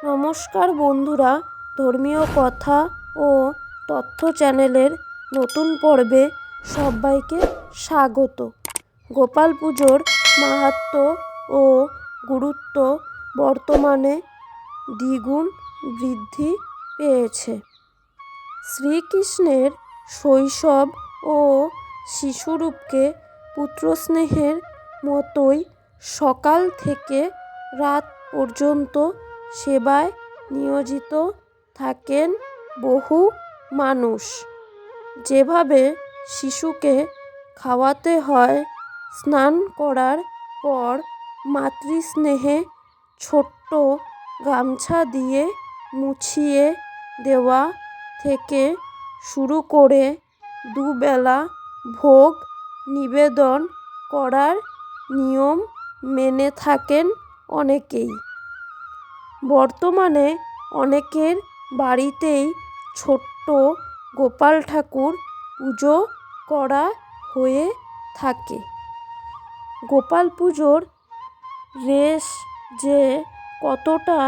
নমস্কার বন্ধুরা, ধর্মীয় কথা ও তথ্য চ্যানেলের নতুন পর্বে সবাইকে স্বাগত। গোপাল পুজোর মাহাত্ম্য ও গুরুত্ব বর্তমানে দ্বিগুণ বৃদ্ধি পেয়েছে। শ্রীকৃষ্ণের শৈশব ও শিশুরূপকে পুত্রস্নেহের মতোই সকাল থেকে রাত পর্যন্ত সেবায় নিয়োজিত থাকেন বহু মানুষ। যেভাবে শিশুকে খাওয়াতে হয়, স্নান করার পর মাতৃস্নেহে ছোট্ট গামছা দিয়ে মুছিয়ে দেওয়া থেকে শুরু করে দুবেলা ভোগ নিবেদন করার নিয়ম মেনে থাকেন অনেকেই। বর্তমানে অনেকের বাড়িতেই ছোট্ট গোপাল ঠাকুর পুজো করা হয়ে থাকে। গোপাল পুজোর রেশ যে কতটা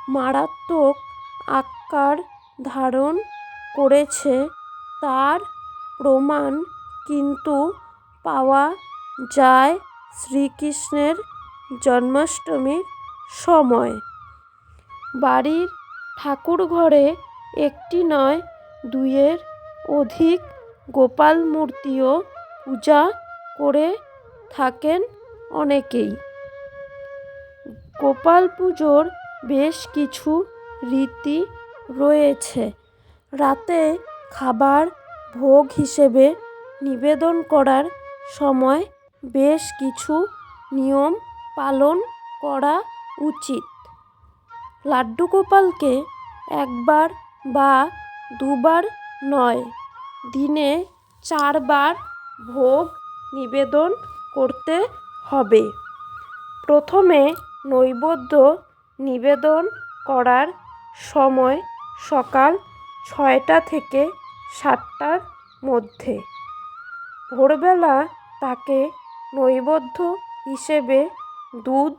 মারাত্মক আকার ধারণ করেছে তার প্রমাণ কিন্তু পাওয়া যায় শ্রীকৃষ্ণের জন্মাষ্টমীর সময়। বাড়ির ঠাকুরঘরে একটি নয়, দুইয়ের অধিক গোপাল মূর্তিও পূজা করে থাকেন অনেকেই। গোপাল পুজোর বেশ কিছু রীতি রয়েছে। রাতে খাবার ভোগ হিসেবে নিবেদন করার সময় বেশ কিছু নিয়ম পালন করা উচিত। লাড্ডু গোপালকে একবার বা দুবার নয়, দিনে 4 বার ভোগ নিবেদন করতে হবে। প্রথমে নৈবেদ্য নিবেদন করার সময় সকাল 6টা থেকে 7টার মধ্যে। ভোরবেলা তাকে নৈবেদ্য হিসেবে দুধ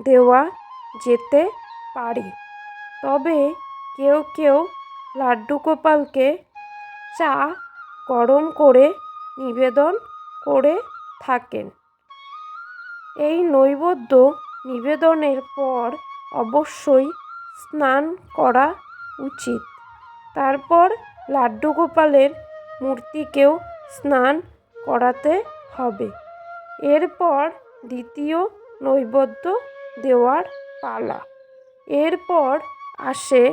দেওয়া যেতে পারে। তবে কেউ কেউ লাড্ডু গোপালকে চা গরম করে নিবেদন করে থাকেন। এই নৈবেদ্য নিবেদনের পর অবশ্যই স্নান করা উচিত। তারপর লাড্ডু গোপালের মূর্তিকেও স্নান করাতে হবে। এরপর দ্বিতীয় নৈবেদ্য দেওয়ার পালা। এরপর আসে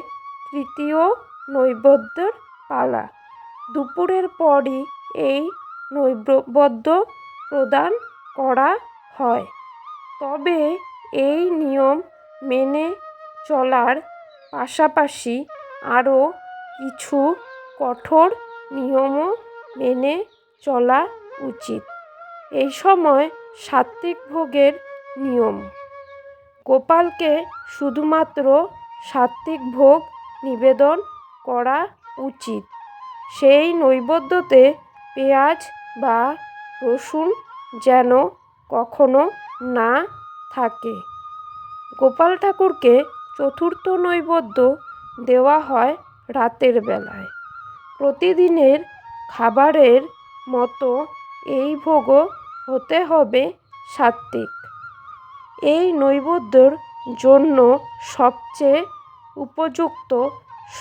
তৃতীয় নৈবেদ্যের পালা। দুপুরের পরই এই নৈবেদ্য প্রদান করা হয়। তবে এই নিয়ম মেনে চলার পাশাপাশি আরও কিছু কঠোর নিয়মও মেনে চলা উচিত। এই সময় সাত্ত্বিক ভোগের নিয়ম। গোপালকে শুধুমাত্র সাত্ত্বিক ভোগ নিবেদন করা উচিত। সেই নৈবেদ্যতে পেঁয়াজ বা রসুন যেন কখনো না থাকে। গোপাল ঠাকুরকে চতুর্থ নৈবেদ্য দেওয়া হয় রাতের বেলায়। প্রতিদিনের খাবারের মতো এই ভোগও হতে হবে সাত্ত্বিক। এই নৈবেদ্যের জন্য সবচেয়ে উপযুক্ত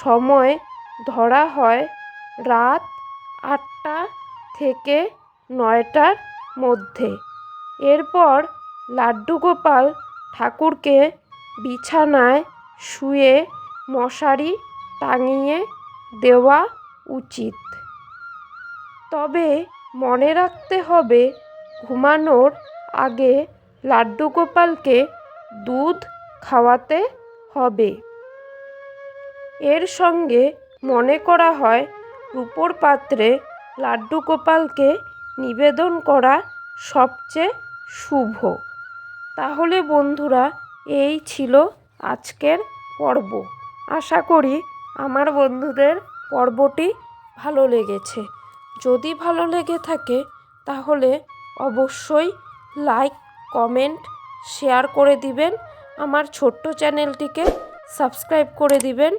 সময় ধরা হয় রাত 8টা থেকে 9টার মধ্যে। এরপর লাড্ডু গোপাল ঠাকুরকে বিছানায় শুয়ে মশারি টাঙিয়ে দেওয়া উচিত। তবে মনে রাখতে হবে, ঘুমানোর আগে লাড্ডু গোপালকে দুধ খাওয়াতে হবে। এর সঙ্গে মনে করা হয় রূপোর পাত্রে লাড্ডু গোপালকে নিবেদন করা সবচেয়ে শুভ। তাহলে বন্ধুরা, এই ছিল আজকের পর্ব। আশা করি আমার বন্ধুদের পর্বটি ভালো লেগেছে। যদি ভালো লেগে থাকে তাহলে অবশ্যই লাইক, কমেন্ট, শেয়ার করে দিবেন। আমার ছোট্ট চ্যানেলটিকে সাবস্ক্রাইব করে দিবেন।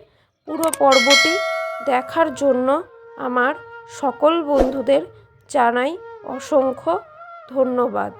পুরো পর্বটি দেখার জন্য আমার সকল বন্ধুদের জানাই অসংখ্য ধন্যবাদ।